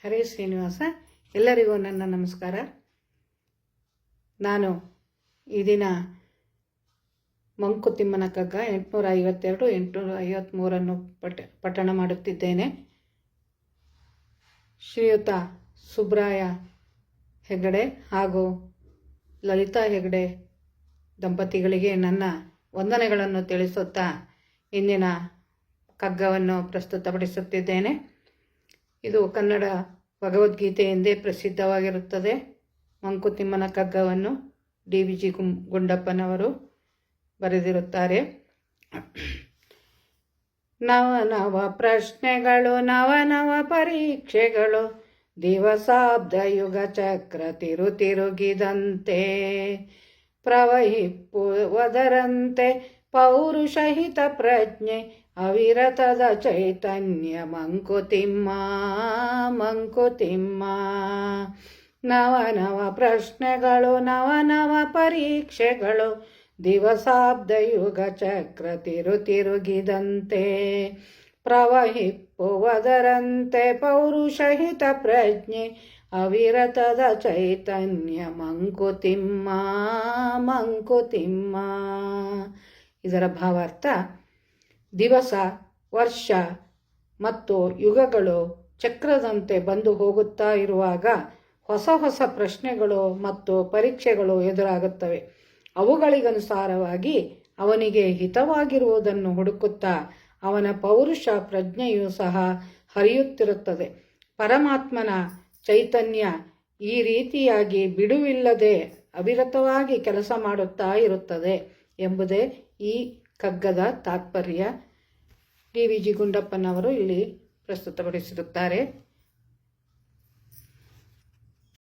ಹರೇ ಶ್ರೀನಿವಾಸ. ಎಲ್ಲರಿಗೂ ನನ್ನ ನಮಸ್ಕಾರ. ನಾನು ಈ ದಿನ ಮಂಕುತಿಮ್ಮನ ಕಗ್ಗ 852 853 ಪಠಣ ಮಾಡುತ್ತಿದ್ದೇನೆ. ಶ್ರೀಯುತ ಸುಬ್ರಾಯ ಹೆಗಡೆ ಹಾಗೂ ಲಲಿತಾ ಹೆಗಡೆ ದಂಪತಿಗಳಿಗೆ ನನ್ನ ವಂದನೆಗಳನ್ನು ತಿಳಿಸುತ್ತಾ ಇಂದಿನ ಕಗ್ಗವನ್ನು ಪ್ರಸ್ತುತಪಡಿಸುತ್ತಿದ್ದೇನೆ. ಇದು ಕನ್ನಡ ಭಗವದ್ಗೀತೆ ಎಂದೇ ಪ್ರಸಿದ್ಧವಾಗಿರುತ್ತದೆ. ಮಂಕುತಿಮ್ಮನ ಕಗ್ಗವನ್ನು ಡಿ.ವಿ.ಜಿ. ಗುಂಡಪ್ಪನವರು ಬರೆದಿರುತ್ತಾರೆ. ನವ ಪ್ರಶ್ನೆಗಳು, ನವ ಪರೀಕ್ಷೆಗಳು, ದಿವಸಾಬ್ದ ಯುಗ ಚಕ್ರ ತಿರುಗಿದಂತೆ ಪ್ರವಹಿಪ್ಪುವುದರಂತೆ ಪೌರುಷಹಿತ ಪ್ರಜ್ಞೆ ಅವಿರತದ ಚೈತನ್ಯ ಮಂಕುತಿಮ್ಮ. ನವ ಪ್ರಶ್ನೆಗಳು, ನವ ಪರೀಕ್ಷೆಗಳು, ದಿವಸಾಬ್ದ ಯುಗ ಚಕ್ರ ತಿರುಗಿದಂತೆ ಪ್ರವಹಿಪ್ಪುವುದರಂತೆ ಪೌರುಷಹಿತ ಪ್ರಜ್ಞೆ ಅವಿರತದ ಚೈತನ್ಯ ಮಂಕುತಿಮ್ಮ. ಇದರ ಭಾವಾರ್ಥ: ದಿವಸ, ವರ್ಷ ಮತ್ತು ಯುಗಗಳು ಚಕ್ರದಂತೆ ಬಂದು ಹೋಗುತ್ತಾ ಇರುವಾಗ ಹೊಸ ಪ್ರಶ್ನೆಗಳು ಮತ್ತು ಪರೀಕ್ಷೆಗಳು ಎದುರಾಗುತ್ತವೆ. ಅವುಗಳಿಗನುಸಾರವಾಗಿ ಅವನಿಗೆ ಹಿತವಾಗಿರುವುದನ್ನು ಹುಡುಕುತ್ತಾ ಅವನ ಪೌರುಷ ಪ್ರಜ್ಞೆಯೂ ಸಹ ಹರಿಯುತ್ತಿರುತ್ತದೆ. ಪರಮಾತ್ಮನ ಚೈತನ್ಯ ಈ ರೀತಿಯಾಗಿ ಬಿಡುವಿಲ್ಲದೆ ಅವಿರತವಾಗಿ ಕೆಲಸ ಮಾಡುತ್ತಾ ಇರುತ್ತದೆ ಎಂಬುದೇ ಈ ಕಗ್ಗದ ತಾತ್ಪರ್ಯ. ಡಿ.ವಿ.ಜಿ. ಗುಂಡಪ್ಪನವರು ಇಲ್ಲಿ ಪ್ರಸ್ತುತಪಡಿಸಿರುತ್ತಾರೆ.